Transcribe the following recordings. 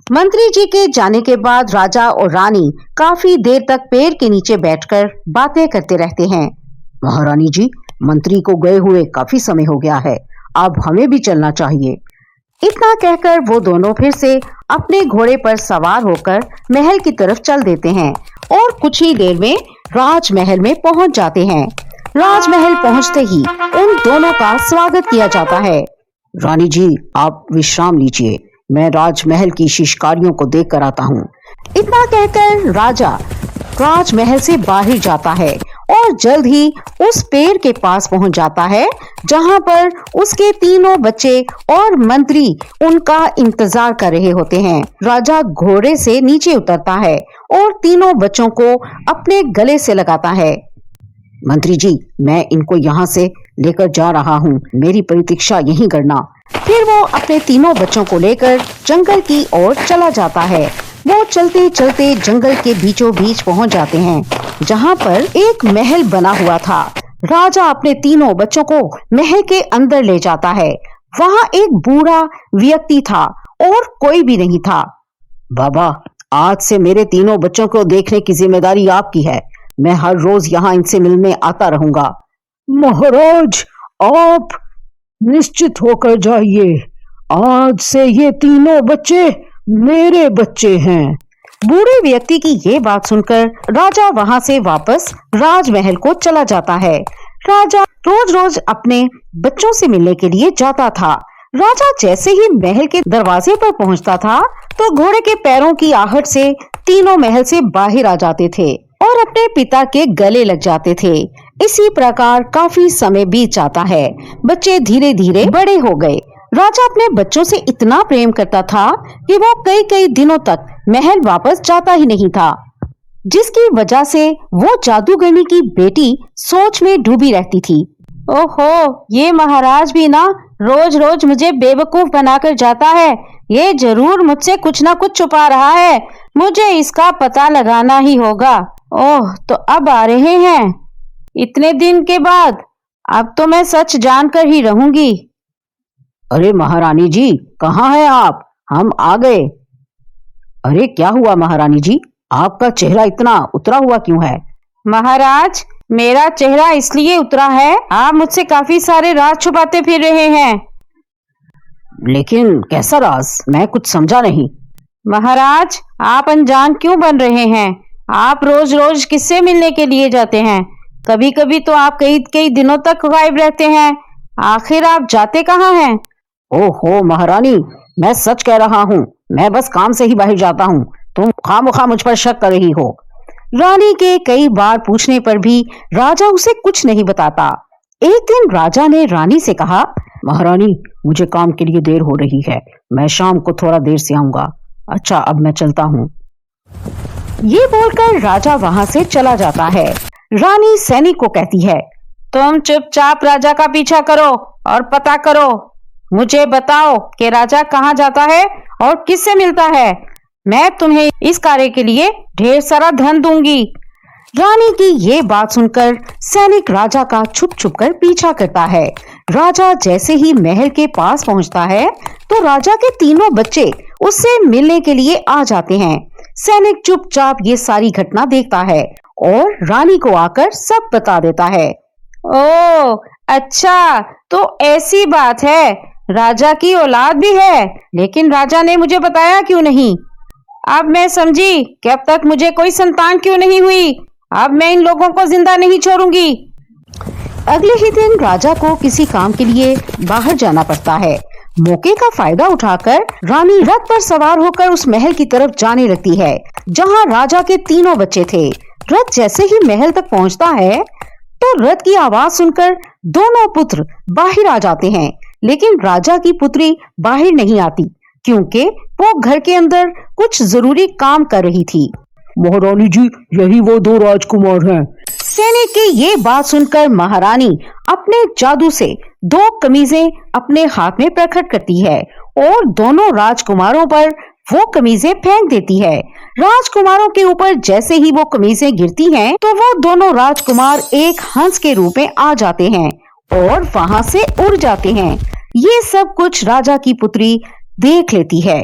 मंत्री जी के जाने के बाद राजा और रानी काफी देर तक पेड़ के नीचे बैठकर बातें करते रहते हैं। महारानी जी, मंत्री को गए हुए काफी समय हो गया है, अब हमें भी चलना चाहिए। इतना कहकर वो दोनों फिर से अपने घोड़े पर सवार होकर महल की तरफ चल देते हैं और कुछ ही देर में राजमहल में पहुंच जाते हैं। राजमहल पहुंचते ही उन दोनों का स्वागत किया जाता है। रानी जी, आप विश्राम लीजिए, मैं राजमहल की शिष्कारियों को देख कर आता हूँ। इतना कहकर राजा राजमहल से बाहर जाता है और जल्द ही उस पेड़ के पास पहुंच जाता है जहां पर उसके तीनों बच्चे और मंत्री उनका इंतजार कर रहे होते हैं। राजा घोड़े से नीचे उतरता है और तीनों बच्चों को अपने गले से लगाता है। मंत्री जी, मैं इनको यहाँ से लेकर जा रहा हूँ, मेरी प्रतीक्षा यहीं करना। फिर वो अपने तीनों बच्चों को लेकर जंगल की ओर चला जाता है। वो चलते चलते जंगल के बीचों बीच पहुंच जाते हैं जहां पर एक महल बना हुआ था। राजा अपने तीनों बच्चों को महल के अंदर ले जाता है। वहां एक बूढ़ा व्यक्ति था और कोई भी नहीं था। बाबा, आज से मेरे तीनों बच्चों को देखने की जिम्मेदारी आपकी है, मैं हर रोज यहाँ इनसे मिलने आता रहूंगा। महाराज, आप निश्चित होकर जाइए, आज से ये तीनों बच्चे मेरे बच्चे हैं। बूढ़े व्यक्ति की ये बात सुनकर राजा वहां से वापस राजमहल को चला जाता है। राजा रोज रोज अपने बच्चों से मिलने के लिए जाता था। राजा जैसे ही महल के दरवाजे पर पहुंचता था तो घोड़े के पैरों की आहट से तीनों महल से बाहर आ जाते थे और अपने पिता के गले लग जाते थे। इसी प्रकार काफी समय बीत जाता है। बच्चे धीरे धीरे बड़े हो गए। राजा अपने बच्चों से इतना प्रेम करता था कि वो कई कई दिनों तक महल वापस जाता ही नहीं था, जिसकी वजह से वो जादूगरनी की बेटी सोच में डूबी रहती थी। ओहो, ये महाराज भी ना रोज रोज मुझे बेवकूफ बनाकर जाता है। ये जरूर मुझसे कुछ ना कुछ छुपा रहा है, मुझे इसका पता लगाना ही होगा। ओह, तो अब आ रहे हैं इतने दिन के बाद, अब तो मैं सच जानकर ही रहूंगी। अरे महारानी जी, कहाँ हैं आप? हम आ गए। अरे क्या हुआ महारानी जी, आपका चेहरा इतना उतरा हुआ क्यों है? महाराज, मेरा चेहरा इसलिए उतरा है, आप मुझसे काफी सारे राज छुपाते फिर रहे हैं। लेकिन कैसा राज? मैं कुछ समझा नहीं। महाराज, आप अनजान क्यों बन रहे हैं? आप रोज रोज किससे मिलने के लिए जाते हैं? कभी कभी तो आप कई कई दिनों तक गायब रहते हैं। आखिर आप जाते कहाँ हैं? ओहो महारानी, मैं सच कह रहा हूँ, मैं बस काम से ही बाहर जाता हूँ, तुम खामोखा मुझ पर शक कर रही हो। रानी के कई बार पूछने पर भी राजा उसे कुछ नहीं बताता। एक दिन राजा ने रानी से कहा, महारानी, मुझे काम के लिए देर हो रही है, मैं शाम को थोड़ा देर से आऊंगा। अच्छा, अब मैं चलता हूँ। ये बोलकर राजा वहां से चला जाता है। रानी सैनिक को कहती है, तुम चुपचाप राजा का पीछा करो और पता करो, मुझे बताओ कि राजा कहाँ जाता है और किससे मिलता है। मैं तुम्हें इस कार्य के लिए ढेर सारा धन दूंगी। रानी की ये बात सुनकर सैनिक राजा का छुप छुप कर पीछा करता है। राजा जैसे ही महल के पास पहुंचता है तो राजा के तीनों बच्चे उससे मिलने के लिए आ जाते हैं। सैनिक चुपचाप ये सारी घटना देखता है और रानी को आकर सब बता देता है। ओह अच्छा, तो ऐसी बात है, राजा की औलाद भी है, लेकिन राजा ने मुझे बताया क्यों नहीं? अब मैं समझी कि अब तक मुझे कोई संतान क्यों नहीं हुई। अब मैं इन लोगों को जिंदा नहीं छोड़ूंगी। अगले ही दिन राजा को किसी काम के लिए बाहर जाना पड़ता है। मौके का फायदा उठाकर रानी रथ पर सवार होकर उस महल की तरफ जाने लगती है जहां राजा के तीनों बच्चे थे। रथ जैसे ही महल तक पहुंचता है तो रथ की आवाज सुनकर दोनों पुत्र बाहर आ जाते हैं, लेकिन राजा की पुत्री बाहर नहीं आती क्योंकि वो घर के अंदर कुछ जरूरी काम कर रही थी। महारानी जी, यही वो दो राजकुमार हैं। सैनिक की ये बात सुनकर महारानी अपने जादू से दो कमीजें अपने हाथ में प्रकट करती है और दोनों राजकुमारों पर वो कमीजें फेंक देती है। राजकुमारों के ऊपर जैसे ही वो कमीजें गिरती हैं, तो वो दोनों राजकुमार एक हंस के रूप में आ जाते हैं और वहां से उड़ जाते हैं। ये सब कुछ राजा की पुत्री देख लेती है।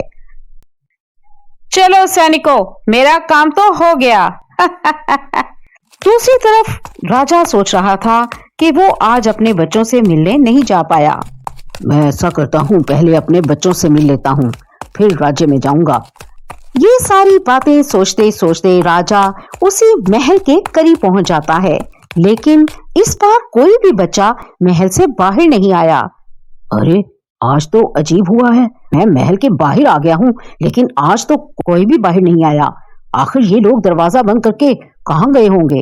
चलो सैनिकों, मेरा काम तो हो गया। दूसरी तरफ राजा सोच रहा था कि वो आज अपने बच्चों से मिलने नहीं जा पाया। मैं ऐसा करता हूँ, पहले अपने बच्चों से मिल लेता हूँ, फिर राज्य में जाऊंगा। ये सारी बातें सोचते सोचते राजा उसी महल के करीब पहुंच जाता है, लेकिन इस बार कोई भी बच्चा महल से बाहर नहीं आया। अरे, आज तो अजीब हुआ है। मैं महल के बाहर आ गया हूँ, लेकिन आज तो कोई भी बाहर नहीं आया। आखिर ये लोग दरवाजा बंद करके कहाँ गए होंगे?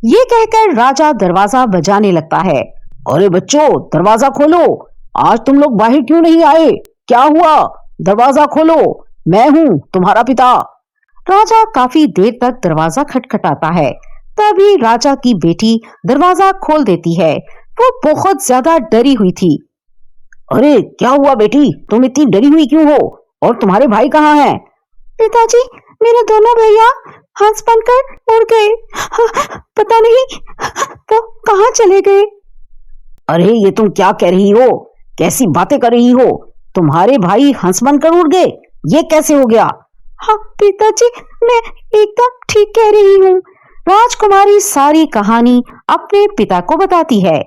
ये कहकर राजा दरवाजा बजाने लगता है। अरे बच्चों, दरवाजा खोलो। आज तुम लोग बाहर क्यों नहीं आए? क्या हुआ? दरवाजा खोलो, मैं हूँ तुम्हारा पिता। राजा काफी देर तक दरवाजा खटखटाता है। तभी राजा की बेटी दरवाजा खोल देती है। वो बहुत ज्यादा डरी हुई थी। अरे क्या हुआ बेटी, तुम इतनी डरी हुई क्यों हो? और तुम्हारे भाई कहाँ हैं? पिताजी, मेरे दोनों भैया हंस बनकर उड़ गए। पता नहीं वो कहाँ चले गए। अरे ये तुम क्या कह रही हो? कैसी बातें कर रही हो? तुम्हारे भाई हंस बनकर उड़ गए? ये कैसे हो गया? हाँ पिताजी, मैं एकदम ठीक कह रही हूँ। राजकुमारी सारी कहानी अपने पिता को बताती है।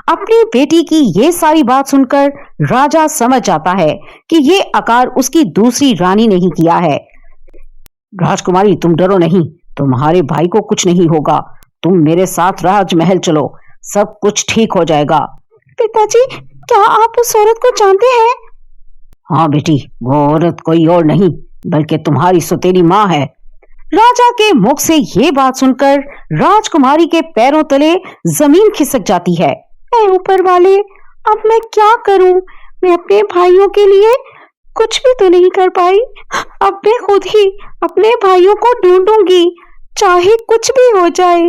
अपनी बेटी की ये सारी बात सुनकर राजा समझ जाता है कि ये आकार उसकी दूसरी रानी ने ही किया है। राजकुमारी, तुम डरो नहीं, तुम्हारे भाई को कुछ नहीं होगा। तुम मेरे साथ राजमहल चलो, सब कुछ ठीक हो जाएगा। पिताजी, क्या आप उस औरत को जानते हैं? हाँ बेटी, वो औरत कोई और नहीं बल्कि तुम्हारी सौतेली माँ है। राजा के मुख से ये बात सुनकर राजकुमारी के पैरों तले जमीन खिसक जाती है। ऐ ऊपर वाले, अब मैं क्या करूं? मैं अपने भाइयों के लिए कुछ भी तो नहीं कर पाई। अब मैं खुद ही अपने भाइयों को ढूंढूंगी, चाहे कुछ भी हो जाए।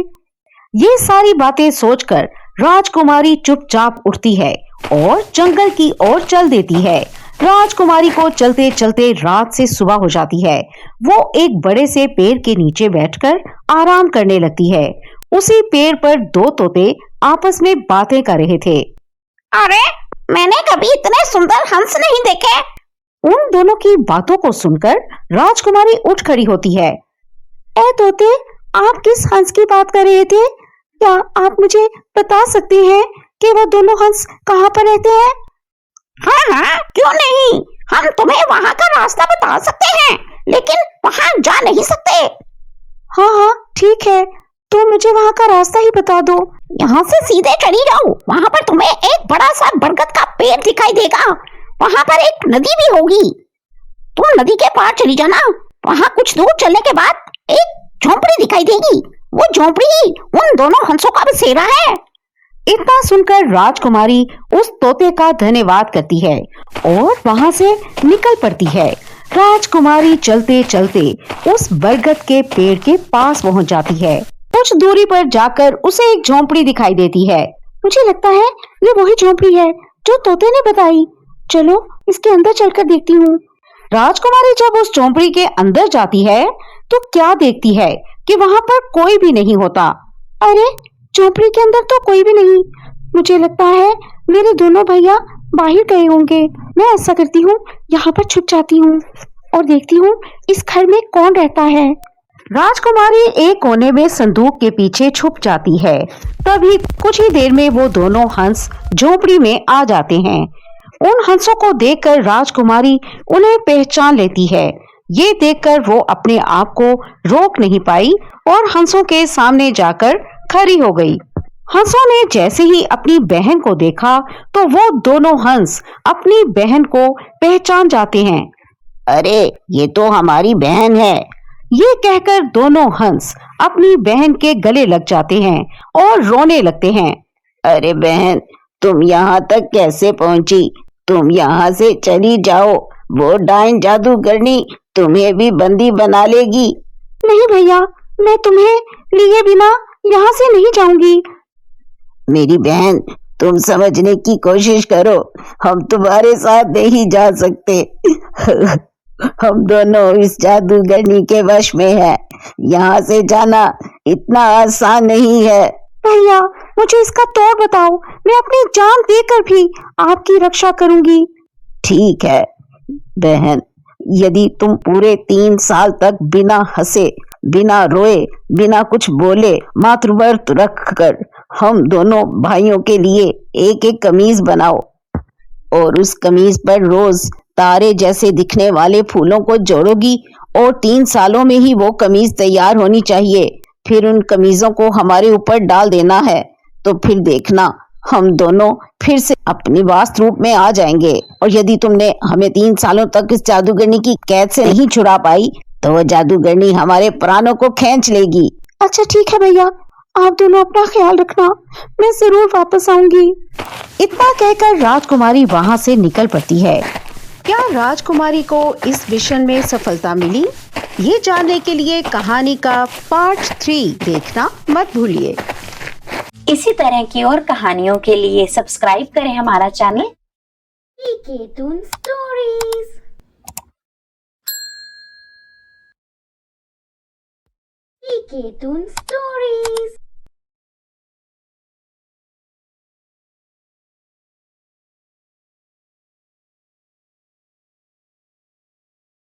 ये सारी बातें सोचकर राजकुमारी चुपचाप उठती है और जंगल की ओर चल देती है। राजकुमारी को चलते चलते रात से सुबह हो जाती है। वो एक बड़े से पेड़ के नीचे बैठकर आराम करने लगती है। उसी पेड़ पर दो तोते आपस में बातें कर रहे थे। अरे, मैंने कभी इतने सुंदर हंस नहीं देखे। उन दोनों की बातों को सुनकर राजकुमारी उठ खड़ी होती है। ए तोते, आप किस हंस की बात कर रहे थे? क्या आप मुझे बता सकते हैं कि वो दोनों हंस कहाँ पर रहते हैं? हाँ हाँ, क्यों नहीं। हम तुम्हें वहाँ का रास्ता बता सकते हैं, लेकिन वहाँ जा नहीं सकते। हाँ हाँ ठीक है, तो मुझे वहाँ का रास्ता ही बता दो। यहाँ से सीधे चली जाओ, वहाँ पर तुम्हें एक बड़ा सा बरगद का पेड़ दिखाई देगा। वहाँ पर एक नदी भी होगी। तुम नदी के पार चली जाना। वहाँ कुछ दूर चलने के बाद एक झोंपड़ी दिखाई देगी। वो झोंपड़ी ही उन दोनों हंसों का बसेरा है। इतना सुनकर राजकुमारी उस तोते का धन्यवाद करती है और वहां से निकल पड़ती है। राजकुमारी चलते चलते उस बरगद के पेड़ के पास पहुंच जाती है। कुछ दूरी पर जाकर उसे एक झोंपड़ी दिखाई देती है। मुझे लगता है ये वही झोंपड़ी है जो तोते ने बताई। चलो इसके अंदर चलकर देखती हूँ। राजकुमारी जब उस झोंपड़ी के अंदर जाती है तो क्या देखती है कि वहां पर कोई भी नहीं होता। अरे, झोंपड़ी के अंदर तो कोई भी नहीं। मुझे लगता है मेरे दोनों भैया बाहर गए होंगे। मैं ऐसा करती हूँ, यहाँ पर छुप जाती हूँ और देखती हूँ इस घर में कौन रहता है। राजकुमारी एक कोने में संदूक के पीछे छुप जाती है। तभी कुछ ही देर में वो दोनों हंस झोंपड़ी में आ जाते हैं। उन हंसों को देखकर राजकुमारी उन्हें पहचान लेती है। ये देखकर वो अपने आप को रोक नहीं पाई और हंसों के सामने जाकर खड़ी हो गई। हंसों ने जैसे ही अपनी बहन को देखा तो वो दोनों हंस अपनी बहन को पहचान जाते हैं। अरे, ये तो हमारी बहन है। ये कहकर दोनों हंस अपनी बहन के गले लग जाते हैं और रोने लगते हैं। अरे बहन, तुम यहाँ तक कैसे पहुँची? तुम यहाँ से चली जाओ, वो डाइन जादूगरनी तुम्हें भी बंदी बना लेगी। नहीं भैया, मैं तुम्हें लिए बिना यहाँ से नहीं जाऊंगी। मेरी बहन, तुम समझने की कोशिश करो, हम तुम्हारे साथ नहीं जा सकते। हम दोनों इस जादूगरनी के वश में हैं। यहाँ से जाना इतना आसान नहीं है। भैया, मुझे इसका तोड़ बताओ, मैं अपनी जान देकर भी आपकी रक्षा करूंगी। ठीक है बहन, यदि तुम पूरे 3 साल तक बिना हंसे, बिना रोए, बिना कुछ बोले मातृव्रत रखकर हम दोनों भाइयों के लिए एक एक कमीज बनाओ और उस कमीज पर रोज तारे जैसे दिखने वाले फूलों को जोड़ोगी और 3 सालों में ही वो कमीज तैयार होनी चाहिए। फिर उन कमीजों को हमारे ऊपर डाल देना है, तो फिर देखना हम दोनों फिर से अपनी वास्तव रूप में आ जाएंगे। और यदि तुमने हमें 3 सालों तक इस जादूगरनी की कैद से नहीं छुड़ा पाई तो वह जादूगरनी हमारे प्राणों को खींच लेगी। अच्छा ठीक है भैया, आप दोनों अपना ख्याल रखना, मैं जरूर वापस आऊंगी। इतना कहकर राजकुमारी वहां से निकल पड़ती है। क्या राजकुमारी को इस मिशन में सफलता मिली? ये जानने के लिए कहानी का पार्ट 3 देखना मत भूलिए। इसी तरह की और कहानियों के लिए सब्सक्राइब करें हमारा चैनल पीके टून स्टोरीज। पीके टून स्टोरीज।